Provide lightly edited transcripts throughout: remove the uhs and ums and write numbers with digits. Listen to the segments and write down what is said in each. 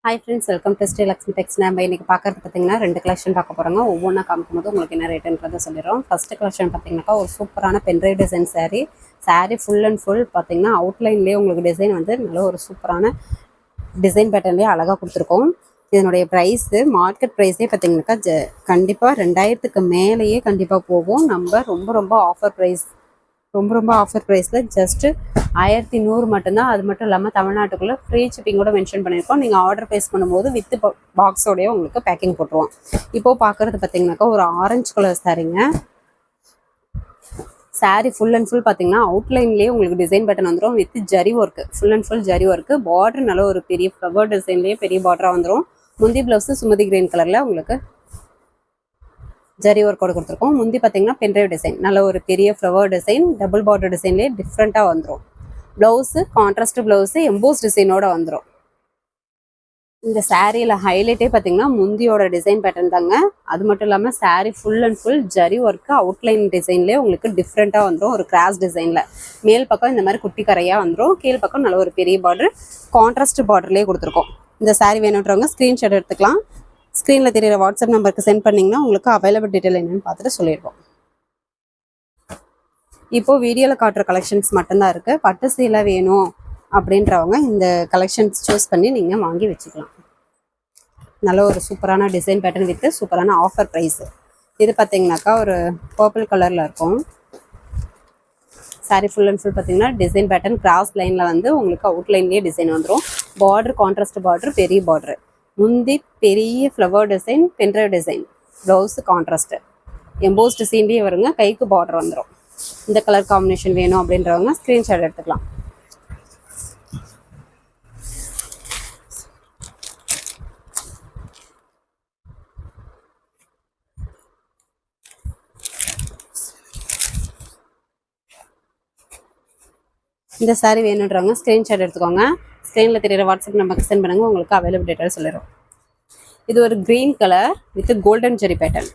Hi friends, welcome to Sri Lakshmi Tex. நம்ம இன்னைக்கு பார்க்கறது பார்த்தீங்கன்னா 2 கலெக்ஷன் பார்க்க போகிறோங்க. ஒவ்வொன்றா காமிக்கும்போது உங்களுக்கு என்ன ரேட்டுன்றதை சொல்லிடுறோம். ஃபர்ஸ்ட் கலெக்ஷன் பார்த்தீங்கன்னாக்கா ஒரு சூப்பரான pen drive design saree full and full பார்த்தீங்கன்னா அவுட்லைன்லேயே உங்களுக்கு டிசைன் வந்து நல்ல ஒரு சூப்பரான டிசைன் பேட்டர்ன்லேயே அழகாக கொடுத்துருக்கோம். இதனுடைய ப்ரைஸு மார்க்கெட் ப்ரைஸே பார்த்தீங்கன்னாக்கா கண்டிப்பாக 2000க்கு மேலேயே கண்டிப்பாக போகும். நம்ம ரொம்ப ஆஃபர் ப்ரைஸில் ஜஸ்ட்டு 1100 மட்டும்தான். அது மட்டும் இல்லாமல் தமிழ்நாட்டுக்குள்ளே ஃப்ரீ ஷிப்பிங் கூட மென்ஷன் பண்ணியிருக்கோம். நீங்கள் ஆர்டர் ப்ளேஸ் பண்ணும்போது வித் பாக்ஸோடய உங்களுக்கு பேக்கிங் போட்டுருவோம். இப்போது பார்க்குறது பார்த்தீங்கன்னாக்கா ஒரு orange colour saree full and full பார்த்தீங்கன்னா அவுட்லைன்லேயே உங்களுக்கு டிசைன் பேட்டர்ன் வந்துடும். With zari work, full and full zari work. Border நல்ல ஒரு பெரிய ஃப்ளவர் டிசைன்லேயே பெரிய பார்டராக வந்துடும். முந்தி ப்ளவுஸு சுமதி கிரீன் கலரில் உங்களுக்கு ஜரி ஒர்க்கோட கொடுத்துருக்கோம். முந்தி பார்த்தீங்கன்னா பென்ட்ரைவ் டிசைன், நல்ல ஒரு பெரிய ஃப்ளவர் டிசைன், டபுள் பார்டர் டிசைன்லேயே டிஃப்ரெண்ட்டாக வந்துடும். ப்ளவுஸு கான்ட்ராஸ்ட் ப்ளவுஸு எம்போஸ் டிசைனோட வந்துடும். இந்த சாரியில் ஹைலைட்டே பார்த்தீங்கன்னா முந்தியோட டிசைன் பேட்டர்ன் தாங்க. அது மட்டும் இல்லாமல் saree full and full zari work outline டிசைன்லேயே உங்களுக்கு டிஃப்ரெண்ட்டாக வந்துடும். ஒரு கிராஸ் டிசைனில் மேல் பக்கம் இந்த மாதிரி குட்டி கரையாக வந்துடும். கீழ் பக்கம் நல்ல ஒரு பெரிய பார்டர் கான்ட்ராஸ்ட் பார்டர்லேயே கொடுத்துருக்கோம். இந்த saree வேணுன்றவங்க ஸ்க்ரீன்ஷாட் எடுத்துக்கலாம். ஸ்க்ரீனில் தெரியிற வாட்ஸ்அப் நம்பருக்கு சென்ட் பண்ணிங்கன்னா உங்களுக்கு அவைலபிள் டீட்டெயில் என்னென்னு பார்த்துட்டு சொல்லிடுவோம். இப்போது வீடியோவில் காட்டுற கலெக்ஷன்ஸ் மட்டும்தான் இருக்குது. பட்டு சீலை வேணும் அப்படின்றவங்க இந்த கலெக்ஷன்ஸ் சூஸ் பண்ணி நீங்கள் வாங்கி வச்சுக்கலாம். நல்ல ஒரு சூப்பரான டிசைன் பேட்டர்ன் வித்து சூப்பரான ஆஃபர் ப்ரைஸு. இது பார்த்தீங்கன்னாக்கா ஒரு பர்பிள் கலரில் இருக்கும். saree ஃபுல் அண்ட் ஃபுல் பார்த்தீங்கன்னா டிசைன் பேட்டர்ன் கிராஸ் லைனில் வந்து உங்களுக்கு அவுட்லைன்லேயே டிசைன் வந்துடும். பார்டர் கான்ட்ராஸ்ட் பார்டர், பெரிய பார்டர். முந்தி பெரிய flower design, pen drive design. Blouse contrast emboss டிசைன்லேயே வருங்க. கைக்கு பார்டர் வந்துடும். இந்த கலர் காம்பினேஷன் வேணும் அப்படின்றவங்க ஸ்க்ரீன்ஷாட் எடுத்துக்கலாம். இந்த saree வேணுன்றவங்க ஸ்க்ரீன்ஷாட் எடுத்துக்கோங்க. ஸ்க்ரீனில் தெரியிற வாட்ஸ்அப் நம்பருக்கு சென்ட் பண்ணுங்கள். உங்களுக்கு அவைலபிள் டீட்டெயில் சொல்லிடும். இது ஒரு green colour with golden zari pattern.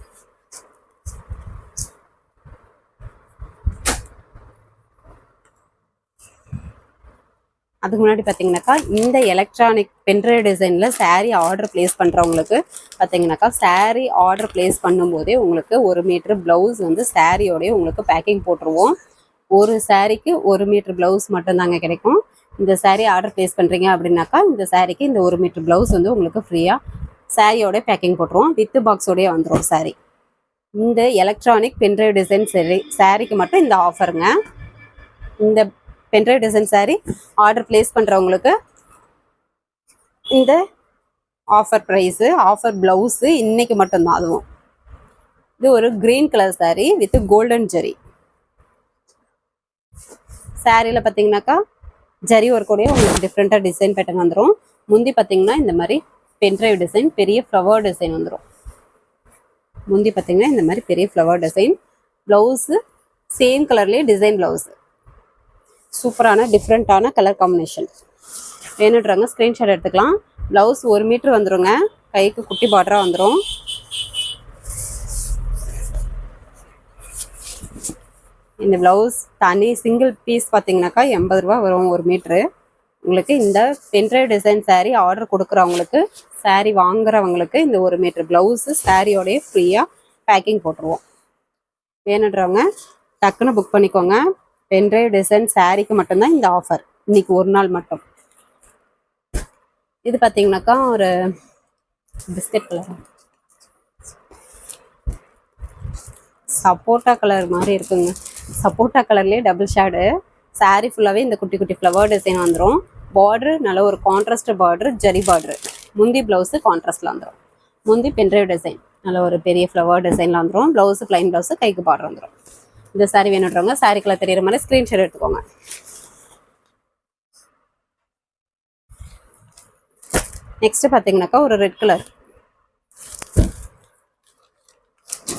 அதுக்கு முன்னாடி பார்த்தீங்கன்னாக்கா இந்த எலக்ட்ரானிக் பென்ட்ரைவ் டிசைனில் saree ஆர்டர் ப்ளேஸ் பண்ணுறவங்களுக்கு பார்த்தீங்கன்னாக்கா saree ஆர்டர் ப்ளேஸ் பண்ணும்போதே உங்களுக்கு 1 மீட்டர் ப்ளவுஸ் வந்து சாரியோடய உங்களுக்கு பேக்கிங் போட்டுருவோம். ஒரு சாரீக்கு 1 மீட்டர் ப்ளவுஸ் மட்டும்தாங்க கிடைக்கும். இந்த saree ஆர்டர் ப்ளேஸ் பண்ணுறீங்க அப்படின்னாக்கா இந்த சாரீக்கு இந்த 1 மீட்டர் ப்ளவுஸ் வந்து உங்களுக்கு ஃப்ரீயாக சாரியோட பேக்கிங் போட்டுருவோம். வித் பாக்ஸோடய வந்துடும் saree. இந்த எலக்ட்ரானிக் பென்ட்ரைவ் டிசைன் சாரீக்கு மட்டும் இந்த ஆஃபருங்க. இந்த pen drive design saree order place பண்ணுறவங்களுக்கு இந்த ஆஃபர் ப்ரைஸு, ஆஃபர் ப்ளவுஸு இன்னைக்கு மட்டும்தான். அதுவும் இது ஒரு green colour saree with golden zari. சாரியில் பார்த்தீங்கன்னாக்கா ஜரி ஒர்க்கோடய உங்களுக்கு டிஃப்ரெண்ட்டாக டிசைன் பேட்டர்ன் வந்துடும். முந்தி பார்த்தீங்கன்னா இந்த மாதிரி பென்ட்ரைவ் டிசைன், பெரிய ஃப்ளவர் டிசைன் வந்துடும். முந்தி பார்த்தீங்கன்னா இந்த மாதிரி பெரிய ஃப்ளவர் டிசைன். ப்ளவுஸு சேம் கலர்லேயே டிசைன் ப்ளவுஸு. சூப்பரான டிஃப்ரெண்ட்டான கலர் காம்பினேஷன் வேணுன்றவங்க ஸ்க்ரீன்ஷாட் எடுத்துக்கலாம். ப்ளவுஸ் 1 மீட்டர் வந்துடுங்க. கைக்கு குட்டி பார்டராக வந்துடும். இந்த ப்ளவுஸ் தனி சிங்கிள் பீஸ் பார்த்தீங்கன்னாக்கா 80 ரூபா வரும் 1 மீட்ரு. உங்களுக்கு இந்த பென்ட்ரைவ் டிசைன் saree ஆர்டர் கொடுக்குறவங்களுக்கு, saree வாங்குறவங்களுக்கு இந்த 1 மீட்டர் ப்ளவுஸு சாரியோடய ஃப்ரீயாக பேக்கிங் போட்டுருவோம். வேணுன்றவங்க டக்குன்னு புக் பண்ணிக்கோங்க. பென்ட்ரைவ் டிசைன் சாரீக்கு மட்டும்தான் இந்த ஆஃபர், இன்னைக்கு ஒரு நாள் மட்டும். இது பார்த்தீங்கன்னாக்கா ஒரு பிஸ்கட் கலர், சப்போட்டா கலர் மாதிரி இருக்குங்க. சப்போட்டா கலர்லேயே டபுள் ஷேடு. saree ஃபுல்லாகவே இந்த குட்டி குட்டி ஃப்ளவர் டிசைன் வந்துடும். பார்டரு நல்ல ஒரு கான்ட்ராஸ்ட் பார்டரு, ஜரி பார்டரு. முந்தி ப்ளவுஸு கான்ட்ராஸ்டில் வந்துடும். முந்தி பென்ட்ரைவ் டிசைன் நல்ல ஒரு பெரிய ஃப்ளவர் டிசைனில் வந்துடும். ப்ளவுஸு ப்ளைன் ப்ளவுஸு, கைக்கு பார்டர் வந்துடும். இந்த saree வேணுன்றவங்க saree கலர் தெரியிற மாதிரி ஸ்க்ரீன்ஷாட் எடுத்துக்கோங்க. நெக்ஸ்ட் பார்த்தீங்கன்னாக்கா ஒரு red colour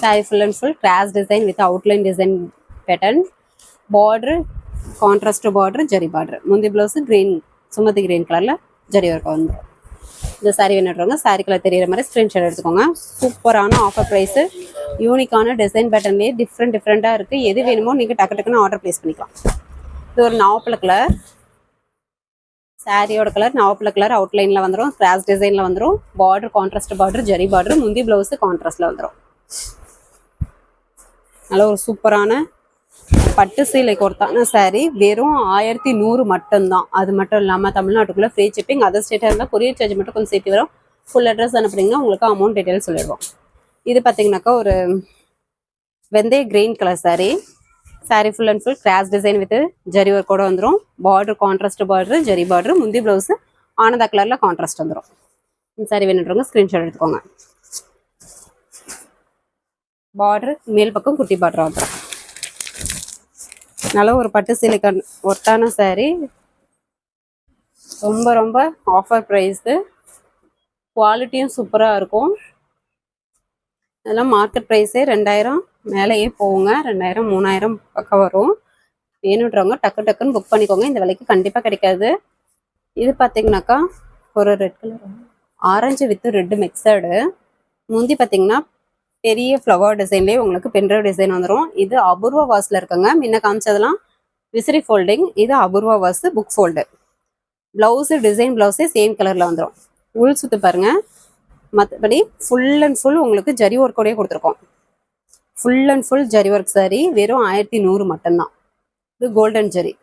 saree full and full cross design with outline design pattern. Border contrast border, zari border. முந்தி ப்ளவுஸு க்ரீன், சுமதி க்ரீன் கலரில் ஜரி ஒர்க் வந்துடும். இந்த saree வேணுன்றவங்க saree கலர் தெரியிற மாதிரி ஸ்க்ரீன்ஷாட் எடுத்துக்கோங்க. சூப்பரான ஆஃபர் ப்ரைஸு, யூனிக்கான டிசைன் பேட்டர்ன்லேயே டிஃப்ரெண்ட்டாக இருக்குது. எது வேணுமோ நீங்கள் டக்குன்னு ஆர்டர் ப்ளேஸ் பண்ணிக்கலாம். இது ஒரு நாவப்பழ கலர் சாரியோட கலர் நாவப்பழ கலர் அவுட்லைனில் வந்துடும், கிராஸ் டிசைனில் வந்துடும், border contrast border, zari border, முந்தி ப்ளவுஸு கான்ட்ராஸ்டில் வந்துடும். நல்ல ஒரு சூப்பரான பட்டு சீலை கொடுத்தான சாரீ. வெறும் 1100 மட்டும்தான். அது மட்டும் இல்லாமல் தமிழ்நாட்டுக்குள்ளே ஃப்ரீ ஷிப்பிங். அதர் ஸ்டேட்டாக இருந்தால் கொரியர் சார்ஜ் மட்டும் கொஞ்சம் சேர்த்து வரும். ஃபுல் அட்ரஸ் அனுப்புனீங்கன்னா உங்களுக்கு அமௌண்ட் டீட்டெயில் சொல்லிடுவோம். இது பார்த்தீங்கன்னாக்கா ஒரு வெந்தய green colour sari. Sari full and full cross design with zari work கூட வந்துடும். Border contrast border, zari border, முந்தி ப்ளவுஸு ஆனந்தா கலரில் கான்ட்ராஸ்ட் வந்துடும். இந்த சாரீ வேணுன்றவங்க ஸ்க்ரீன்ஷாட் எடுத்துக்கோங்க. பார்டர் மேல் பக்கம் குட்டி பார்டர் வந்துடும். நல்ல ஒரு பட்டு சீலைக்கு ஒர்த்தான சாரீ. ரொம்ப ரொம்ப ஆஃபர் ப்ரைஸு. குவாலிட்டியும் சூப்பராக இருக்கும். அதெல்லாம் மார்க்கெட் ப்ரைஸே 2000 மேலேயே போகுங்க. 2000 3000 பக்கம் வரும். வேணுன்றவங்க டக்கு டக்குன்னு புக் பண்ணிக்கோங்க. இந்த விலைக்கு கண்டிப்பாக கிடைக்காது. இது பார்த்தீங்கன்னாக்கா ஒரு red colour orange with red mixed. முந்தி பார்த்தீங்கன்னா பெரிய ஃப்ளவர் டிசைன்லேயே உங்களுக்கு பென்ட்ரைவ் டிசைன் வந்துடும். இது அபூர்வா வாஸில் இருக்குங்க. முன்ன காமிச்சதெல்லாம் விசிறி ஃபோல்டிங், இது அபூர்வா வாஸ் புக் ஃபோல்டு. ப்ளவுஸு டிசைன் ப்ளவுஸே சேம் கலரில் வந்துடும். உள் சுற்று பாருங்கள். மற்றபடி ஃபுல் அண்ட் ஃபுல் உங்களுக்கு ஜரி ஒர்க்கோடய கொடுத்துருக்கோம். Full and full zari work sari. வெறும் 1100 மட்டும்தான். இது கோல்டன் ஜரி.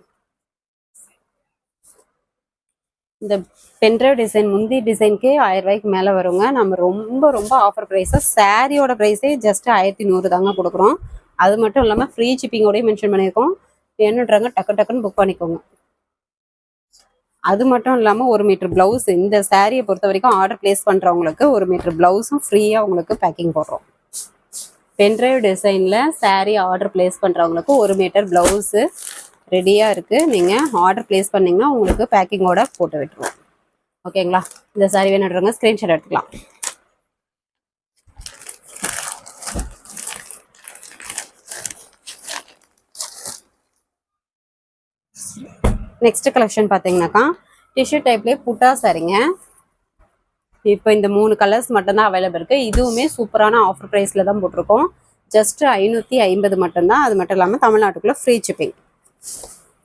இந்த பென்ட்ரைவ் டிசைன் முந்தி டிசைனுக்கே 1000 ரூபாய்க்கு மேலே வருங்க. நம்ம ரொம்ப ரொம்ப ஆஃபர் ப்ரைஸாக சாரியோட ப்ரைஸே ஜஸ்ட் 1100 தாங்க கொடுக்குறோம். அது மட்டும் இல்லாமல் ஃப்ரீ ஷிப்பிங்கோடய மென்ஷன் பண்ணியிருக்கோம். வேணுன்றாங்க டக்கு டக்குன்னு புக் பண்ணிக்கோங்க. அது மட்டும் இல்லாமல் 1 மீட்டர் ப்ளவுஸ், இந்த சாரியை பொறுத்த வரைக்கும் ஆர்டர் பிளேஸ் பண்ணுறவங்களுக்கு 1 மீட்டர் ப்ளவுஸும் ஃப்ரீயாக உங்களுக்கு பேக்கிங் போடுறோம். பென்ட்ரைவ் டிசைனில் சாரீ ஆர்டர் பிளேஸ் பண்ணுறவங்களுக்கு 1 மீட்டர் ப்ளவுஸு ரெடியாக இருக்குது. நீங்கள் ஆர்டர் பிளேஸ் பண்ணிங்கன்னா உங்களுக்கு பேக்கிங்கோட போட்டு விட்டுருவோம். ஓகேங்களா? இந்த சாரீ வேணுன்றவங்க ஸ்க்ரீன்ஷாட் எடுத்துக்கலாம். நெக்ஸ்ட் கலெக்ஷன் பார்த்தீங்கன்னாக்கா டிஷ்யூ டைப்லேயே புட்டா சாரீங்க. இப்போ இந்த 3 கலர்ஸ் மட்டும்தான் அவைலபிள் இருக்குது. இதுவுமே சூப்பரான ஆஃபர் ப்ரைஸில் தான் போட்டிருக்கோம். ஜஸ்ட் 550 மட்டும்தான். அது மட்டும் இல்லாமல் தமிழ்நாட்டுக்குள்ளே ஃப்ரீ ஷிப்பிங்.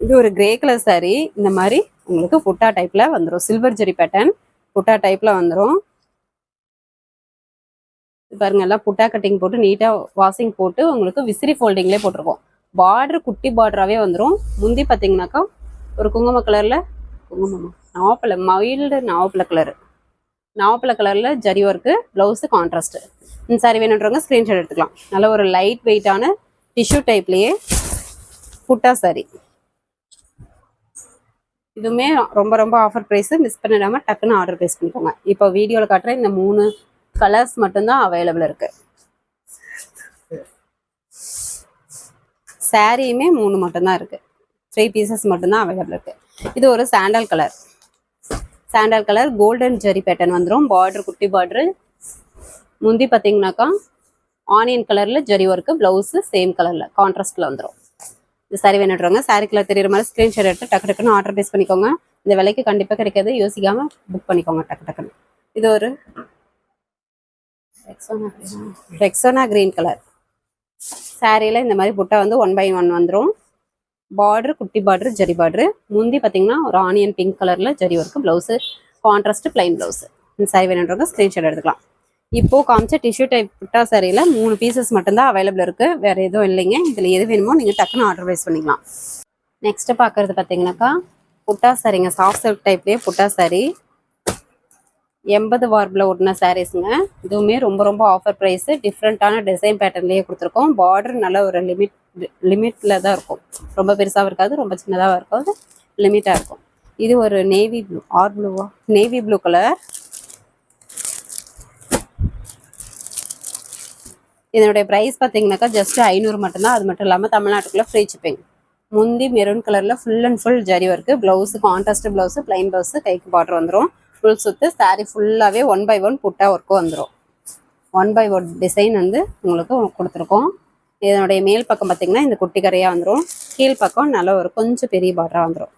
இது ஒரு கிரே கலர் சாரீ. இந்த மாதிரி உங்களுக்கு புட்டா டைப்பில் வந்துடும். சில்வர் ஜெரி பேட்டர்ன் புட்டா டைப்பில் வந்துடும். பாருங்க, எல்லாம் புட்டா கட்டிங் போட்டு நீட்டாக வாஷிங் போட்டு உங்களுக்கு விசிறி ஃபோல்டிங்லேயே போட்டிருக்கோம். பார்டர் குட்டி பார்டராகவே வந்துடும். முந்தி பார்த்தீங்கன்னாக்கா ஒரு குங்கும கலரில் நாவப்பழ மைல்டு நாவப்பழ கலரில் ஜரி ஒர்க்கு, ப்ளவுஸு கான்ட்ராஸ்ட்டு. இந்த சாரீ வேணுன்றவங்க ஸ்க்ரீன்ஷாட் எடுத்துக்கலாம். நல்ல ஒரு லைட் வெயிட்டான டிஷ்யூ டைப்லேயே புட்டா சாரீ. இதுவுமே ரொம்ப ரொம்ப ஆஃபர் ப்ரைஸு. மிஸ் பண்ணிடாமல் டக்குன்னு ஆர்டர் ப்ளேஸ் பண்ணிக்கோங்க. இப்போ வீடியோவில் காட்டுற இந்த 3 கலர்ஸ் மட்டும்தான் அவைலபிள் இருக்குது. சாரியுமே 3 மட்டும்தான் இருக்குது. 3 பீசஸ் மட்டும்தான் அவைலபிள் இருக்குது. இது ஒரு sandal colour golden zari pattern வந்துடும். பார்டர் குட்டி பார்டரு. முந்தி பார்த்தீங்கன்னாக்கா ஆனியன் கலரில் ஜரி ஒர்க்கு, ப்ளவுஸு சேம் கலரில் கான்ட்ராஸ்டில் வந்துடும். இந்த சாரீ வேணுன்றவங்க சாரீ கலர் தெரியுற மாதிரி ஸ்க்ரீன்ஷாட் எடுத்து டக்கு டக்குன்னு ஆர்டர் ப்ளேஸ் பண்ணிக்கோங்க. இந்த விலைக்கு கண்டிப்பாக கிடைக்காது. யோசிக்காமல் புக் பண்ணிக்கோங்க டக்கு டக்குன்னு. இது ஒரு ரெக்ஸோனா கிரீன் கலர் சாரியில் இந்த மாதிரி புட்டா வந்து 1/1 வந்துடும். பார்டர் குட்டி பார்டர், ஜரி பார்டரு. முந்தி பார்த்தீங்கன்னா ஒரு ஆனியன் பிங்க் கலரில் zari work, blouse contrast plain blouse. இந்த சாரீ வேணுன்றவங்க ஸ்க்ரீன்ஷாட் எடுத்துக்கலாம். இப்போது காமிச்ச டிஷ்யூ டைப் புட்டா சாரியில் 3 பீசஸ் மட்டும்தான் அவைலபிள் இருக்குது. வேறு எதுவும் இல்லைங்க. இதில் எது வேணுமோ நீங்கள் டக்குன்னு ஆர்டர் ப்ளேஸ் பண்ணிக்கலாம். நெக்ஸ்ட்டு பார்க்குறது பார்த்தீங்கன்னாக்கா புட்டா சாரீங்க. சாஃப்ட் சில்க் டைப்லேயே புட்டா சாரீ. 80 வார்பில் ஒட்டின சாரீஸுங்க. இதுவுமே ரொம்ப ரொம்ப ஆஃபர் ப்ரைஸு. டிஃப்ரெண்ட்டான டிசைன் பேட்டர்ன்லேயே கொடுத்துருக்கோம். பார்டர் நல்ல ஒரு லிமிட்டில் தான் இருக்கும். ரொம்ப பெருசாகவும் இருக்காது, ரொம்ப சின்னதாக இருக்காது, லிமிட்டாக இருக்கும். இது ஒரு நேவி ப்ளூ கலர். இதனுடைய ப்ரைஸ் பார்த்தீங்கன்னாக்கா ஜஸ்ட் 500 மட்டும்தான். அது மட்டும் இல்லாமல் தமிழ்நாட்டுக்குள்ளே ஃப்ரீ ஷிப்பிங். முந்தி மெரூன் கலரில் full and full zari work, blouse contrast blouse, plain blouse, கைக்கு பார்டர் வந்துடும். ஃபுல் சுற்று சாரீ ஃபுல்லாகவே 1/1 புட்டா ஒர்க்கும் வந்துடும். 1/1 டிசைன் வந்து உங்களுக்கு கொடுத்துருக்கோம். இதனுடைய மேல் பக்கம் பார்த்தீங்கன்னா இந்த குட்டி கரையாக வந்துடும். கீழ் பக்கம் நல்ல ஒரு கொஞ்சம் பெரிய பார்டராக வந்துடும்.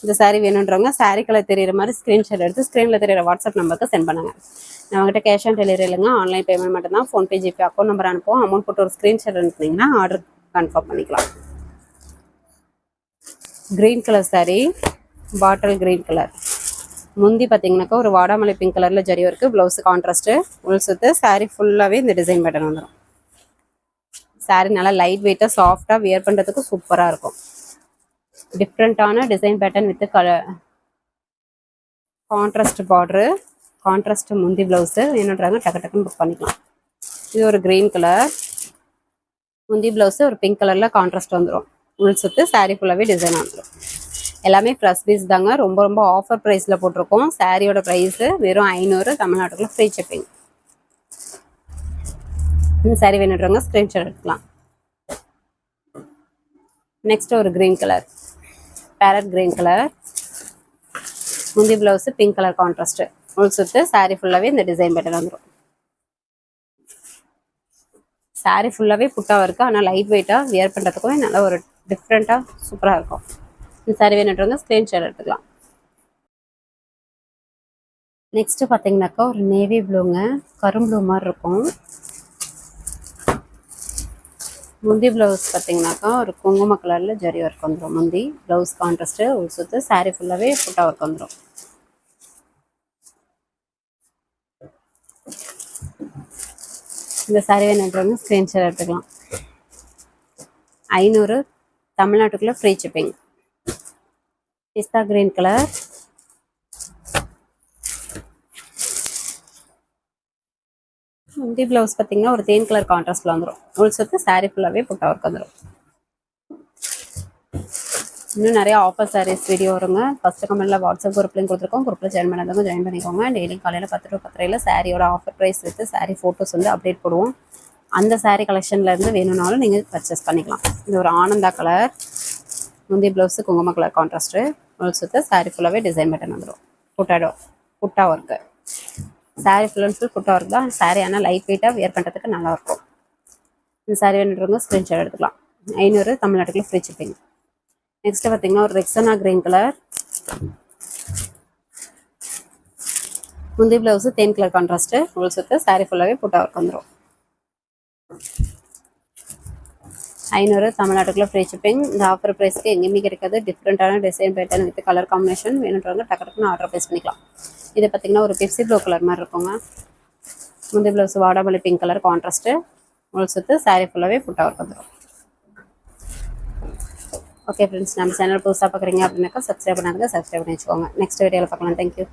இந்த சாரீ வேணுன்றவங்க சாரீ கலர் தெரியிற மாதிரி ஸ்க்ரீன்ஷாட் எடுத்து ஸ்க்ரீனில் தெரியிற வாட்ஸ்அப் நம்பருக்கு சென்ட் பண்ணுங்கள். நம்மகிட்ட கேஷ் ஆன் டெலிவரி இல்லைங்க, ஆன்லைன் பேமெண்ட் மட்டும்தான். ஃபோன்பே, ஜிபே அக்கௌண்ட் நம்பர் அனுப்புவோம். அமௌண்ட் போட்டு ஒரு ஸ்க்ரீன்ஷாட் அனுப்புனீங்கன்னா ஆர்டர் கன்ஃபார்ம் பண்ணிக்கலாம். Green colour sari. Bottle green colour. முந்தி பார்த்தீங்கன்னாக்கா ஒரு வாடாமலை பிங்க் கலரில் ஜரி ஒர்க்கு, ப்ளவுஸு கான்ட்ராஸ்ட்டு, உள் சுத்து. சாரீ ஃபுல்லாகவே இந்த டிசைன் பேட்டர்ன் வந்துடும். சாரீ நல்லா லைட் வெயிட்டாக சாஃப்டாக வியர் பண்ணுறதுக்கு சூப்பராக இருக்கும். டிஃப்ரெண்ட்டான design pattern with contrast border, contrast முந்தி ப்ளவுஸு. என்னன்றாங்க டக்கு டக்குன்னு புக் பண்ணிக்கலாம். இது ஒரு க்ரீன் கலர் முந்தி ப்ளவுஸு, ஒரு பிங்க் கலரில் கான்ட்ராஸ்ட் வந்துடும். உள் சுத்து. சாரீ ஃபுல்லாகவே டிசைன் வந்துடும். எல்லாமே ஃப்ரெஷ் பீஸ் தாங்க. ரொம்ப ரொம்ப ஆஃபர் ப்ரைஸில் போட்டிருக்கோம். சாரியோட ப்ரைஸு வெறும் 500. தமிழ்நாட்டுக்குள்ள ஃப்ரீ ஷிப்பிங். இந்த சாரீ வேணுன்றவங்க ஸ்க்ரீன்ஷாட் எடுக்கலாம். நெக்ஸ்ட் ஒரு green colour, farad green colour. முந்தி ப்ளவுஸு பிங்க் கலர் கான்ட்ராஸ்ட்டு, உள் சுத்து. சாரீ ஃபுல்லாகவே இந்த டிசைன் பேட்டர்ன் வந்துடும். சாரீ ஃபுல்லாகவே புட்டாக இருக்குது. ஆனால் லைட் வெயிட்டாக வியர் பண்ணுறதுக்குமே நல்லா ஒரு டிஃப்ரெண்ட்டாக சூப்பராக இருக்கும். இந்த சாரீ வேணுன்றவங்க ஸ்க்ரீன்ஷாட் எடுத்துக்கலாம். நெக்ஸ்ட்டு பார்த்தீங்கன்னாக்கா ஒரு நேவி ப்ளூங்க, கரும்புளூ மாதிரி இருக்கும். முந்தி ப்ளவுஸ் பார்த்தீங்கன்னாக்கா ஒரு குங்கும கலரில் ஜரி ஒர்க் வந்துடும். முந்தி ப்ளவுஸ் கான்ட்ராஸ்ட்டு, உள் சுத்து. சாரீ ஃபுல்லாகவே புட்டா ஒர்க் வந்துடும். இந்த சாரீ வேணுன்றவங்க ஸ்க்ரீன்ஷாட் எடுத்துக்கலாம். 500. தமிழ்நாட்டுக்குள்ளே ஃப்ரீ ஷிப்பிங். பிஸ்தா கிரீன் கலர், முந்தி ப்ளவுஸ் பார்த்தீங்கன்னா ஒரு தேன் கலர் கான்ட்ராஸ்டில் வந்துடும். உள் சுத்து. சாரீ ஃபுல்லாகவே புட்டா ஒர்க் வந்துடும். இன்னும் நிறைய ஆஃபர் சாரீஸ் வீடியோ வருங்க. ஃபஸ்ட்டு கமெண்ட்டில் வாட்ஸ்அப் குரூப் லிங்க் கொடுத்துருக்கோம். குரூப்பில் ஜாயின் பண்ணாதவங்க ஜாயின் பண்ணிக்கோங்க. டெய்லி காலையில் 10 to 10:30 சாரியோட offer price with sari photos வந்து அப்டேட் போடுவோம். அந்த சாரீ கலெக்ஷன்லேருந்து வேணும்னாலும் நீங்கள் பர்ச்சேஸ் பண்ணிக்கலாம். இது ஒரு ஆனந்தா கலர், முந்தி ப்ளவுஸு குங்கும கலர் கான்ட்ராஸ்ட்டு, உள் சுத்து. சாரீ ஃபுல்லாகவே டிசைன் பேட்டர்ன் வந்துடும். புட்டா work. Sari full and full புட்டா ஒர்க் தான். சாரீ ஆனால் லைட் வெயிட்டாக வியர் பண்ணுறதுக்கு நல்லாயிருக்கும். இந்த சாரீ வேணுன்றவங்க ஸ்க்ரீன்ஷாட் எடுத்துக்கலாம். 500. தமிழ்நாட்டுக்குள்ள ஃப்ரீ ஷிப்பிங். நெக்ஸ்ட் பார்த்தீங்கன்னா ஒரு ரெக்ஸனா கிரீன் கலர், முந்தி ப்ளவுஸு தேன் கலர் கான்ட்ராஸ்ட்டு, உள் சுத்து. சாரீ ஃபுல்லாகவே புட்டா ஒர்க் வந்துடும். 500. தமிழ்நாட்டுக்குள்ள ஃப்ரீ ஷிப்பிங். இந்த ஆஃபர் ப்ரைஸ்க்கு எங்கேயுமே கிடைக்காது. டிஃப்ரெண்ட்டான design pattern with colour combination வேணுன்றவங்க டக்கு டக்குன்னு ஆர்டர் ப்ளேஸ் பண்ணிக்கலாம். இது பார்த்தீங்கன்னா ஒரு பெப்சி ப்ளூ கலர் மாதிரி இருக்குங்க. முந்தி ப்ளவுஸ் வாடாமல்லி பிங்க் கலர் கான்ட்ராஸ்ட்டு, உள் சுத்து. சாரீ ஃபுல்லாகவே புட்டா ஒர்க் வந்துடும். ஓகே ஃப்ரெண்ட்ஸ், நம்ம சேனல் புதுசாக பார்க்குறீங்க அப்படின்னாக்கா சப்ஸ்கிரைப் பண்ணாதுங்க, சப்ஸ்கிரைப் பண்ணி வச்சுக்கோங்க. நெக்ஸ்ட் வீடியோவில் பார்க்கலாம். தேங்க்யூ.